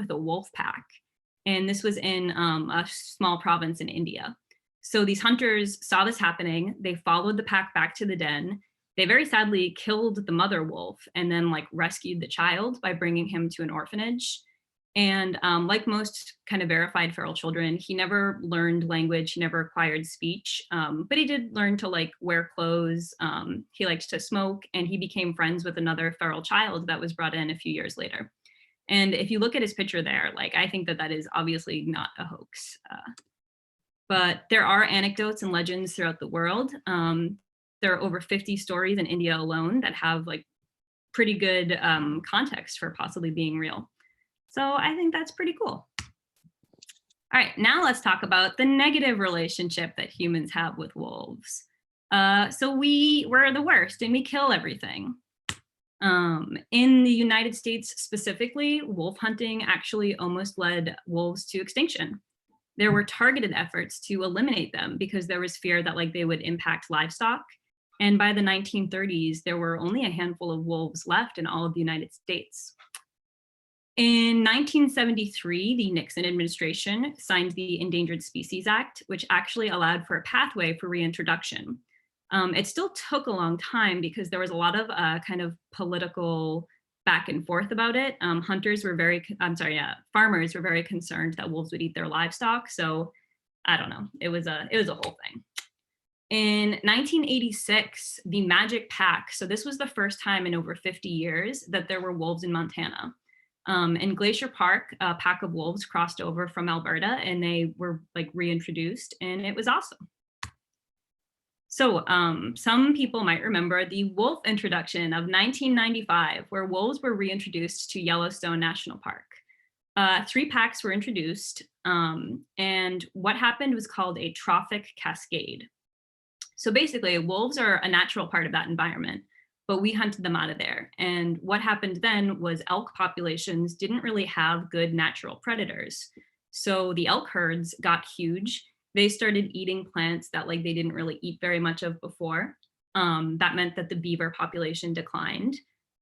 the wolf pack. And this was in a small province in India. So these hunters saw this happening. They followed the pack back to the den. They very sadly killed the mother wolf and then like rescued the child by bringing him to an orphanage. And like most kind of verified feral children, he never learned language, he never acquired speech, but he did learn to like wear clothes. He liked to smoke, and he became friends with another feral child that was brought in a few years later. And if you look at his picture there, like I think that that is obviously not a hoax. But there are anecdotes and legends throughout the world. There are over 50 stories in India alone that have like pretty good context for possibly being real. So I think that's pretty cool. All right, now let's talk about the negative relationship that humans have with wolves. So we're the worst and we kill everything. In the United States specifically, wolf hunting actually almost led wolves to extinction. There were targeted efforts to eliminate them because there was fear that like they would impact livestock. And by the 1930s, there were only a handful of wolves left in all of the United States. In 1973, the Nixon administration signed the Endangered Species Act, which actually allowed for a pathway for reintroduction. It still took a long time because there was a lot of kind of political back and forth about it. Farmers were very concerned that wolves would eat their livestock. So I don't know, it was a whole thing. In 1986, the Magic Pack, so this was the first time in over 50 years that there were wolves in Montana. In Glacier Park, a pack of wolves crossed over from Alberta and they were like reintroduced, and it was awesome. So some people might remember the wolf introduction of 1995, where wolves were reintroduced to Yellowstone National Park. 3 packs were introduced, and what happened was called a trophic cascade. So basically, wolves are a natural part of that environment, but we hunted them out of there. And what happened then was elk populations didn't really have good natural predators. So the elk herds got huge. They started eating plants that like they didn't really eat very much of before. That meant that the beaver population declined.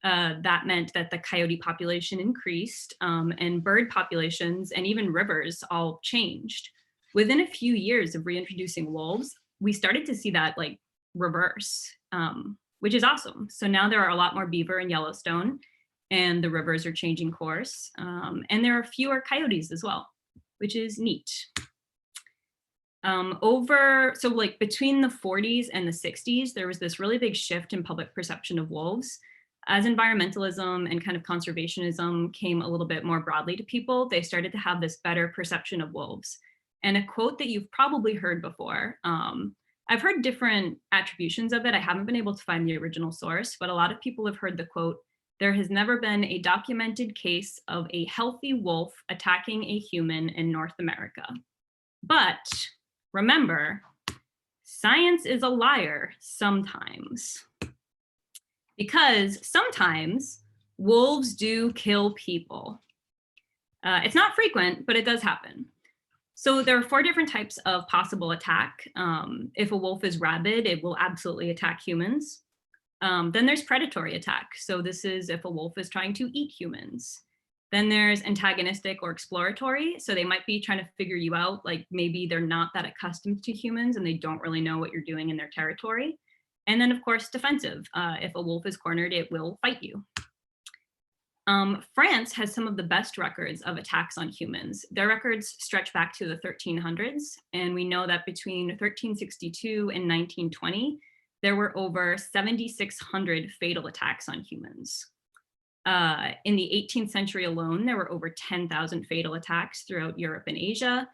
That meant that the coyote population increased, and bird populations and even rivers all changed. Within a few years of reintroducing wolves, we started to see that like reverse, which is awesome. So now there are a lot more beaver in Yellowstone, and the rivers are changing course. And there are fewer coyotes as well, which is neat. So like between the 40s and the 60s, there was this really big shift in public perception of wolves. As environmentalism and kind of conservationism came a little bit more broadly to people, they started to have this better perception of wolves. And a quote that you've probably heard before, I've heard different attributions of it. I haven't been able to find the original source, but a lot of people have heard the quote, "There has never been a documented case of a healthy wolf attacking a human in North America. But remember, science is a liar sometimes." Because sometimes wolves do kill people. It's not frequent, but it does happen. So there are 4 different types of possible attack. If a wolf is rabid, it will absolutely attack humans. Then there's predatory attack. So this is if a wolf is trying to eat humans. Then there's antagonistic or exploratory. So they might be trying to figure you out, like maybe they're not that accustomed to humans and they don't really know what you're doing in their territory. And then of course, defensive. If a wolf is cornered, it will fight you. France has some of the best records of attacks on humans. Their records stretch back to the 1300s, and we know that between 1362 and 1920, there were over 7,600 fatal attacks on humans. In the 18th century alone, there were over 10,000 fatal attacks throughout Europe and Asia.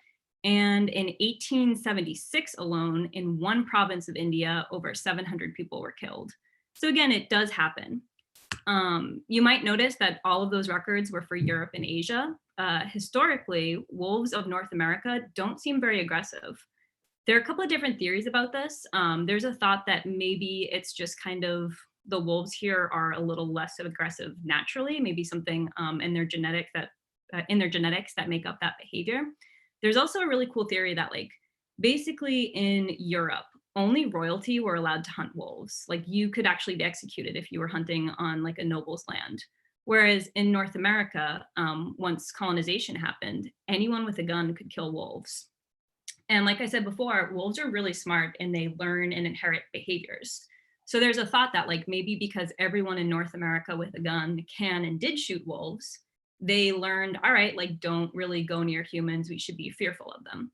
And in 1876 alone, in one province of India, over 700 people were killed. So again, it does happen. You might notice that all of those records were for Europe and Asia. Historically, wolves of North America don't seem very aggressive. There are a couple of different theories about this. There's a thought that maybe it's just kind of the wolves here are a little less aggressive naturally, maybe something in their genetics that make up that behavior. There's also a really cool theory that like basically in Europe, only royalty were allowed to hunt wolves. Like you could actually be executed if you were hunting on like a noble's land. Whereas in North America, once colonization happened, anyone with a gun could kill wolves. And like I said before, wolves are really smart and they learn and inherit behaviors. So there's a thought that like maybe because everyone in North America with a gun can and did shoot wolves, they learned, all right, like don't really go near humans. We should be fearful of them.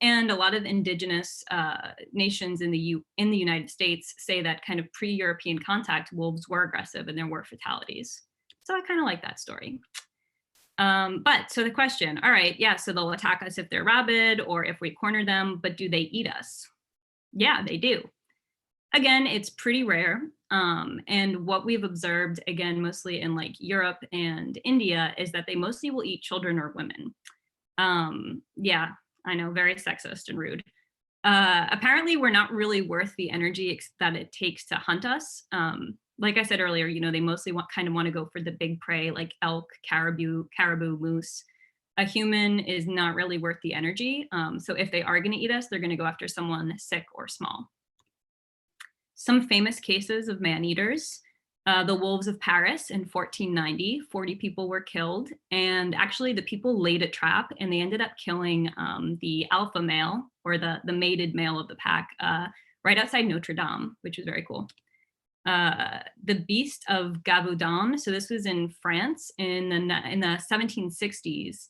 And a lot of indigenous nations in the United States say that kind of pre-European contact, wolves were aggressive and there were fatalities. So I kind of like that story. But so the question, all right, yeah, so they'll attack us if they're rabid or if we corner them, but do they eat us? Yeah, they do. Again, it's pretty rare. And what we've observed, again, mostly in like Europe and India, is that they mostly will eat children or women. Yeah, I know, very sexist and rude. Apparently, we're not really worth the energy that it takes to hunt us. Like I said earlier, you know, they mostly kind of want to go for the big prey like elk, caribou, moose. A human is not really worth the energy. So if they are going to eat us, they're going to go after someone sick or small. Some famous cases of man-eaters. The wolves of Paris in 1490, 40 people were killed. And actually the people laid a trap and they ended up killing the alpha male or the mated male of the pack right outside Notre Dame, which was very cool. The Beast of Gavaudan, so this was in France in the 1760s.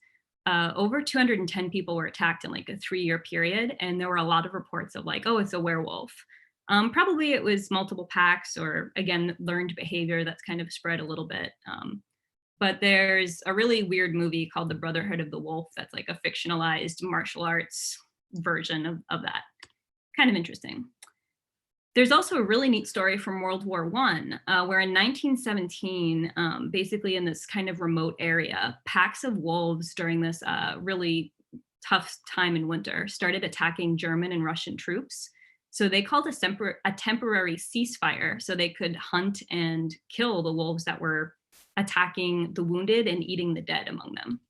Over 210 people were attacked in like a 3-year period. And there were a lot of reports of like, oh, it's a werewolf. Probably it was multiple packs or again, learned behavior that's kind of spread a little bit. But there's a really weird movie called The Brotherhood of the Wolf that's like a fictionalized martial arts version of that. Kind of interesting. There's also a really neat story from World War I, where in 1917, basically in this kind of remote area, packs of wolves during this really tough time in winter started attacking German and Russian troops. So they called a temporary ceasefire so they could hunt and kill the wolves that were attacking the wounded and eating the dead among them.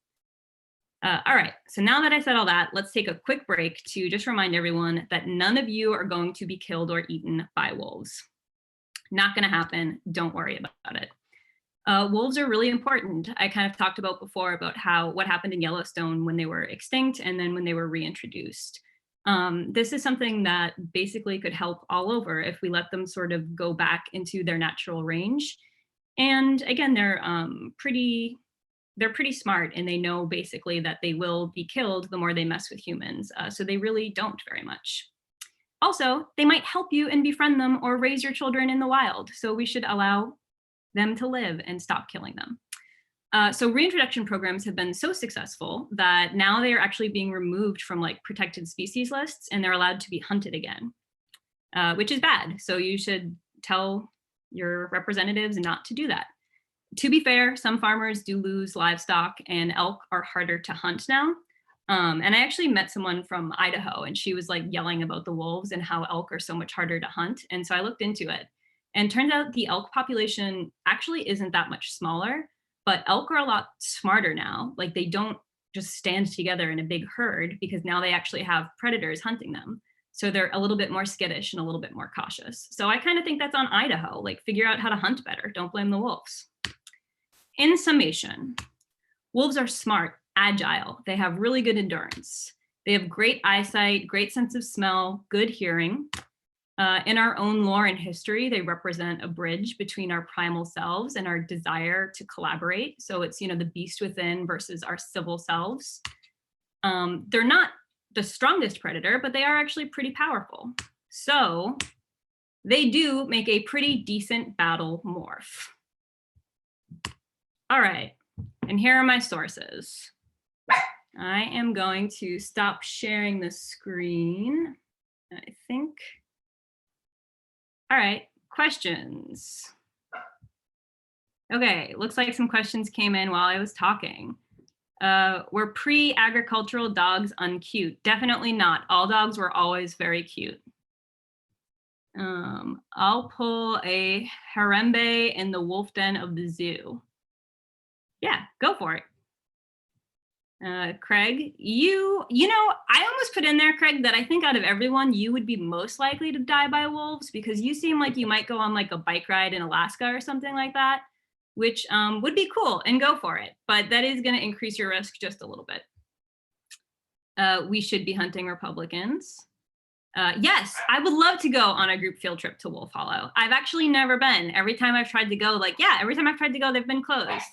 All right, so now that I said all that, let's take a quick break to just remind everyone that none of you are going to be killed or eaten by wolves. Not gonna happen, don't worry about it. Wolves are really important. I kind of talked about before about what happened in Yellowstone when they were extinct and then when they were reintroduced. This is something that basically could help all over if we let them sort of go back into their natural range. And again, they're pretty smart and they know basically that they will be killed the more they mess with humans. So they really don't very much. Also, they might help you and befriend them or raise your children in the wild. So we should allow them to live and stop killing them. So reintroduction programs have been so successful that now they are actually being removed from like protected species lists and they're allowed to be hunted again, which is bad. So you should tell your representatives not to do that. To be fair, some farmers do lose livestock and elk are harder to hunt now. And I actually met someone from Idaho and she was like yelling about the wolves and how elk are so much harder to hunt. And so I looked into it and turns out the elk population actually isn't that much smaller, but elk are a lot smarter now. Like they don't just stand together in a big herd because now they actually have predators hunting them. So they're a little bit more skittish and a little bit more cautious. So I kind of think that's on Idaho, like figure out how to hunt better. Don't blame the wolves. In summation, wolves are smart, agile. They have really good endurance. They have great eyesight, great sense of smell, good hearing. In our own lore and history, they represent a bridge between our primal selves and our desire to collaborate. So it's, you know, the beast within versus our civil selves. They're not the strongest predator, but they are actually pretty powerful. So they do make a pretty decent battle morph. All right, and here are my sources. I am going to stop sharing the screen, I think. All right, questions. Okay, looks like some questions came in while I was talking. Were pre-agricultural dogs uncute? Definitely not. All dogs were always very cute. I'll pull a Harambe in the wolf den of the zoo. Yeah, go for it. Craig, you know, I almost put in there, Craig, that I think out of everyone, you would be most likely to die by wolves because you seem like you might go on like a bike ride in Alaska or something like that. which would be cool, and go for it. But that is going to increase your risk just a little bit. We should be hunting Republicans. Yes, I would love to go on a group field trip to Wolf Hollow. I've actually never been. Every time I've tried to go, every time I've tried to go, they've been closed.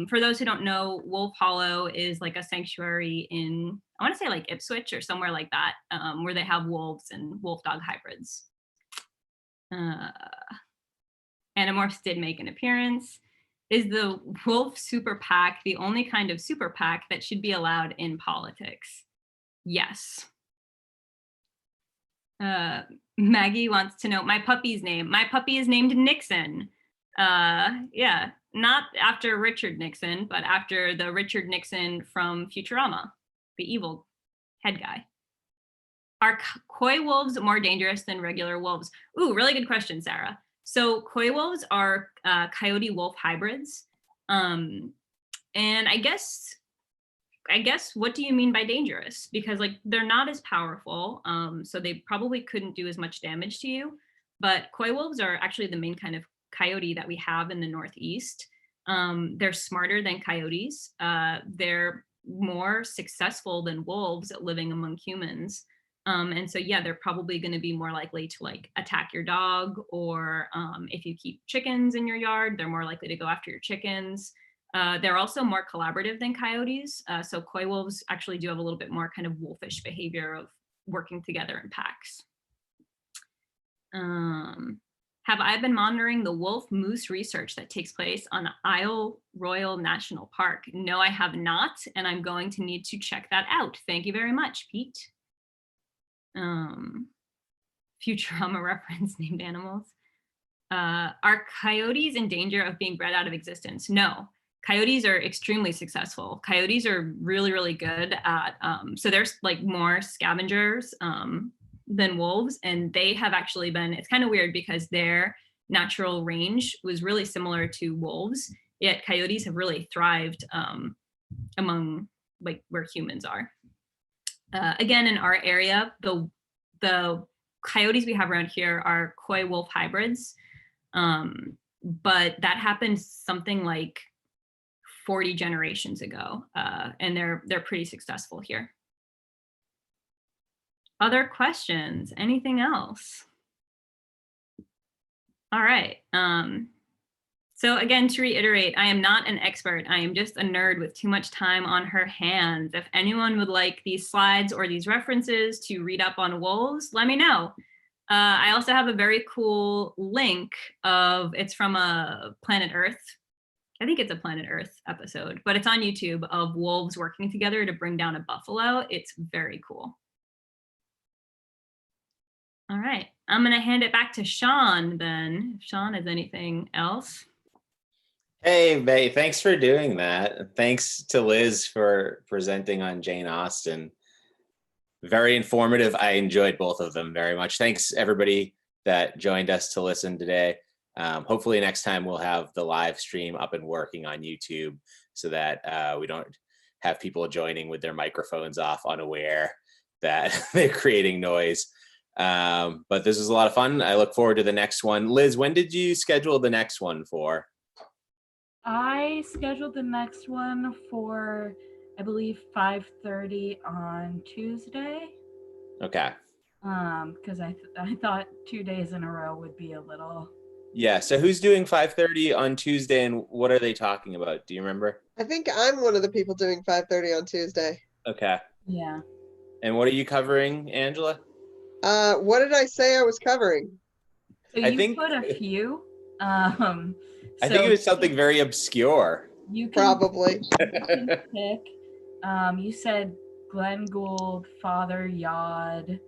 For those who don't know, Wolf Hollow is like a sanctuary in, I want to say like Ipswich or somewhere like that, where they have wolves and wolf dog hybrids. Animorphs did make an appearance. Is the Wolf Super PAC the only kind of super PAC that should be allowed in politics? Yes. Maggie wants to know my puppy's name. My puppy is named Nixon. Yeah, not after Richard Nixon, but after the Richard Nixon from Futurama, the evil head guy. Are coy wolves more dangerous than regular wolves? Ooh, really good question, Sarah. So coy wolves are coyote wolf hybrids. And I guess what do you mean by dangerous? Because they're not as powerful, so they probably couldn't do as much damage to you. But coy wolves are actually the main kind of coyote that we have in the Northeast. They're smarter than coyotes. They're more successful than wolves at living among humans. And so, yeah, they're probably going to be more likely to attack your dog, or if you keep chickens in your yard, they're more likely to go after your chickens. They're also more collaborative than coyotes. So coy wolves actually do have a little bit more kind of wolfish behavior of working together in packs. Have I been monitoring the wolf moose research that takes place on Isle Royal National Park? No, I have not, and I'm going to need to check that out. Thank you very much, Pete. Futurama reference, named animals. Are coyotes in danger of being bred out of existence? No. Coyotes are extremely successful. Coyotes are really, really good at, so there's more scavengers than wolves, and they have actually been, it's kind of weird because their natural range was really similar to wolves, yet coyotes have really thrived among where humans are. Again, in our area, the coyotes we have around here are coy wolf hybrids, but that happened something like 40 generations ago, and they're pretty successful here. Other questions? Anything else? All right. So again, to reiterate, I am not an expert. I am just a nerd with too much time on her hands. If anyone would like these slides or these references to read up on wolves, let me know. I also have a very cool link it's from a Planet Earth. I think it's a Planet Earth episode, but it's on YouTube, of wolves working together to bring down a buffalo. It's very cool. All right, I'm gonna hand it back to Sean then, if Sean has anything else. Hey, May, thanks for doing that. Thanks to Liz for presenting on Jane Austen. Very informative. I enjoyed both of them very much. Thanks everybody that joined us to listen today. Hopefully next time we'll have the live stream up and working on YouTube so that we don't have people joining with their microphones off, unaware that they're creating noise. But this was a lot of fun. I look forward to the next one. Liz, when did you schedule the next one for? I scheduled the next one for, I believe, 5:30 on Tuesday. Okay. Because I thought 2 days in a row would be a little. Yeah. So who's doing 5:30 on Tuesday, and what are they talking about? Do you remember? I think I'm one of the people doing 5:30 on Tuesday. Okay. Yeah. And what are you covering, Angela? What did I say I was covering? So you put a few. I think it was something very obscure. You can, Probably. You can pick. You said Glenn Gould, Father Yod.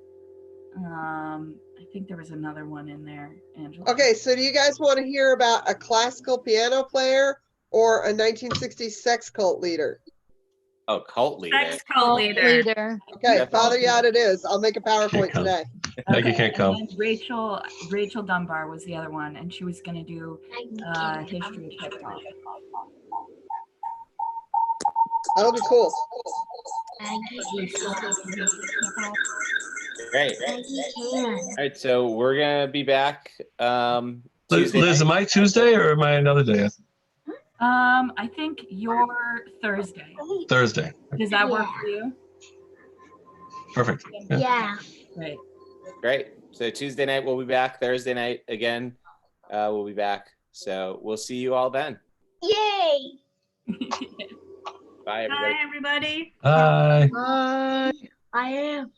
I think there was another one in there, Angela. Okay, so do you guys want to hear about a classical piano player or a 1960s sex cult leader? Oh, cult leader. Sex cult leader. Okay, Yeah. Father Yod it is. I'll make a PowerPoint today. Maggie can't come. And Rachel Dunbar was the other one, and she was going to do history of hip hop. That'll be cool. Great. All right, so we're gonna be back Tuesday Liz, night. am I Tuesday or am I another day? I think your Thursday. Thursday. Does that work for you? Perfect. Yeah. Yeah. Great. Great. So Tuesday night we'll be back. Thursday night again, we'll be back. So we'll see you all then. Yay. Bye, everybody. Bye, everybody. Bye. I am.